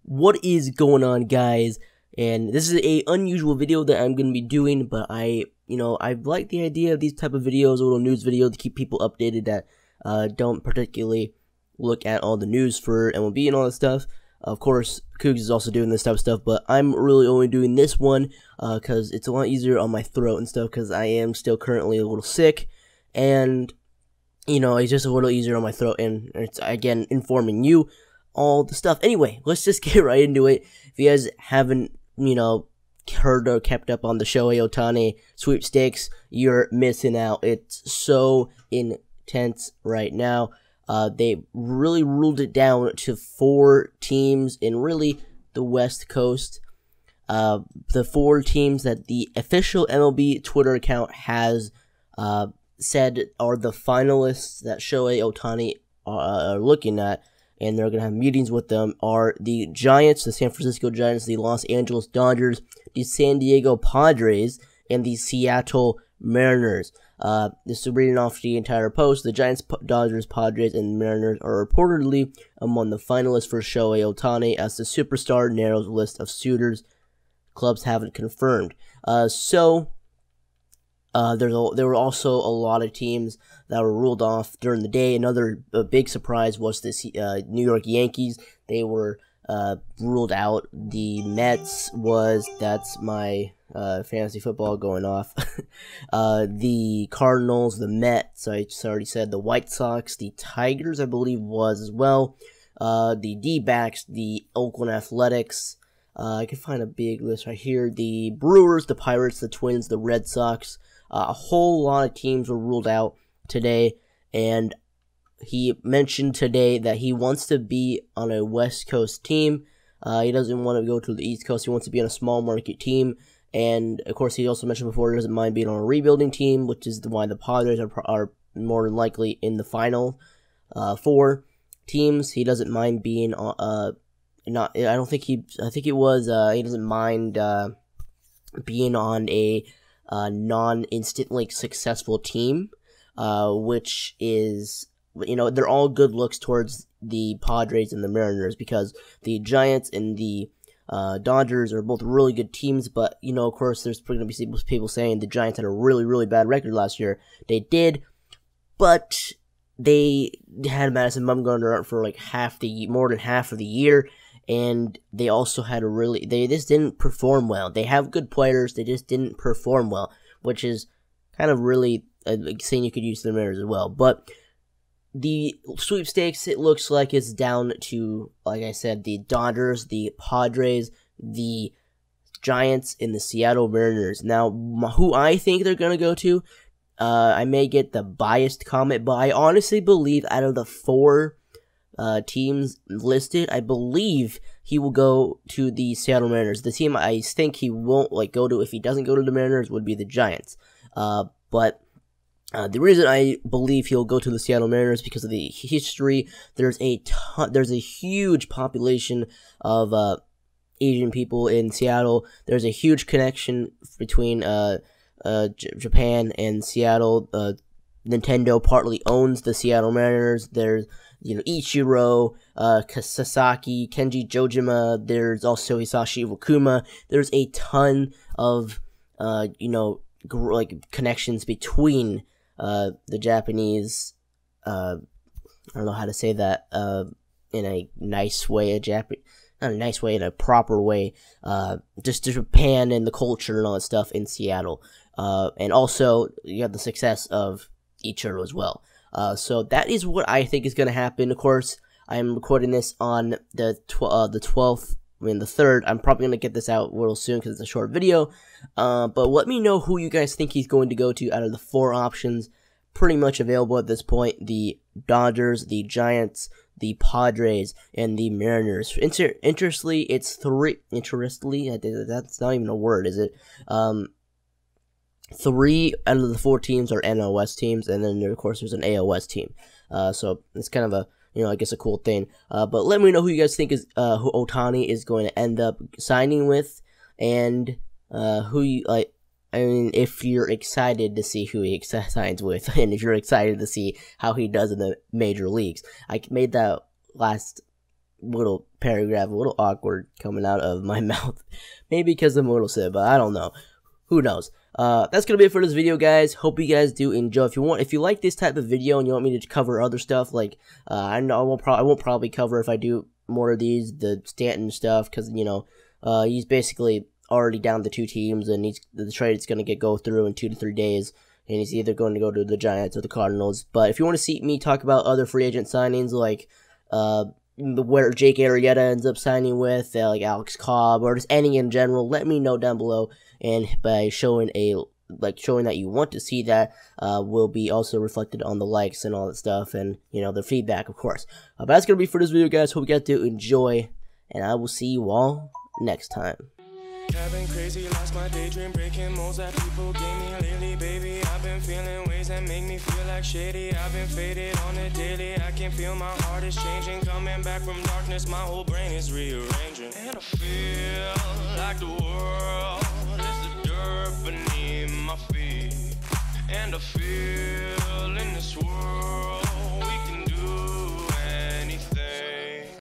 What is going on, guys? And this is a unusual video that I'm going to be doing, but I like the idea of these type of videos, a little news video to keep people updated that don't particularly look at all the news for MLB and all that stuff. Of course, Cougs is also doing this type of stuff, but I'm really only doing this one because it's a lot easier on my throat and stuff because I am still currently a little sick, and it's just a little easier on my throat, and it's, again, informing you all the stuff. Anyway, let's just get right into it. If you guys haven't, heard or kept up on the Shohei Ohtani sweepstakes, you're missing out. It's so intense right now. They really ruled it down to 4 teams in really the West Coast. The 4 teams that the official MLB Twitter account has said are the finalists that Shohei Ohtani are looking at, and they're going to have meetings with them, are the Giants, the San Francisco Giants, the Los Angeles Dodgers, the San Diego Padres, and the Seattle Mariners. This is reading off the entire post. The Giants, Dodgers, Padres, and Mariners are reportedly among the finalists for Shohei Ohtani as the superstar narrows list of suitors clubs haven't confirmed. There were also a lot of teams that were ruled off during the day. Another big surprise was the New York Yankees. They were ruled out. The Mets that's my fantasy football going off. The Cardinals, the Mets, I just already said, the White Sox, the Tigers, I believe, was as well. The D-backs, the Oakland Athletics. I can find a big list right here. The Brewers, the Pirates, the Twins, the Red Sox. A whole lot of teams were ruled out today, and he mentioned today that he wants to be on a West Coast team. He doesn't want to go to the East Coast. He wants to be on a small market team, and of course, he also mentioned before he doesn't mind being on a rebuilding team, which is why the Padres are more than likely in the final 4 teams. He doesn't mind being he doesn't mind being on a non-instantly successful team, which is, they're all good looks towards the Padres and the Mariners, because the Giants and the Dodgers are both really good teams, but, of course, there's going to be people saying the Giants had a really, really bad record last year. They did, but they had Madison Bumgarner for like more than half of the year, and they also had they just didn't perform well. They have good players, they just didn't perform well, which is kind of really saying you could use the Mariners as well. But the sweepstakes, it looks like it's down to, like I said, the Dodgers, the Padres, the Giants, and the Seattle Mariners. Now, who I think they're going to go to, I may get the biased comment, but I honestly believe out of the 4 teams listed, I believe he will go to the Seattle Mariners. The team I think he won't go to, if he doesn't go to the Mariners, would be the Giants. But the reason I believe he'll go to the Seattle Mariners because of the history. There's a huge population of Asian people in Seattle. There's a huge connection between Japan and Seattle. Nintendo partly owns the Seattle Mariners. There's Ichiro, Sasaki, Kenji Jojima. There's also Hisashi Wakuma. There's a ton of connections between the Japanese. I don't know how to say that in a nice way. Not a nice way, in a proper way. Just Japan and the culture and all that stuff in Seattle. And also you have the success of Ichiro as well. So that is what I think is going to happen. Of course, I'm recording this on the 12th, the 3rd. I'm probably going to get this out real soon because it's a short video. But let me know who you guys think he's going to go to out of the 4 options pretty much available at this point. The Dodgers, the Giants, the Padres, and the Mariners. Interestingly, it's 3. Interestingly, that's not even a word, is it? 3 out of the 4 teams are NOS teams, and then of course there's an AOS team. So it's kind of a, I guess a cool thing. But let me know who you guys think is who Ohtani is going to end up signing with, and who you like. I mean, if you're excited to see who he signs with, and if you're excited to see how he does in the major leagues. I made that last little paragraph, a little awkward coming out of my mouth. Maybe because I'm a little sick, but I don't know. Who knows? That's gonna be it for this video, guys. Hope you guys do enjoy. If you like this type of video and you want me to cover other stuff, like I know I won't probably cover if I do more of these, the Stanton stuff, because he's basically already down to 2 teams, and the trade is gonna go through in 2 to 3 days, and he's either going to go to the Giants or the Cardinals. But if you want to see me talk about other free agent signings, like where Jake Arrieta ends up signing with, like Alex Cobb, or just any in general, let me know down below. And by showing that you want to see that, will be also reflected on the likes and all that stuff, and the feedback, of course. But that's gonna be for this video, guys. Hope you guys do enjoy, and I will see you all next time. I've been crazy, lost my daydream, breaking molds that people gave me lately, baby. I've been feeling ways that make me feel like shady. I've been faded on a daily. I can feel my heart is changing, coming back from darkness. My whole brain is rearranging, and I feel like the world is the dirt beneath my feet. And I feel in this world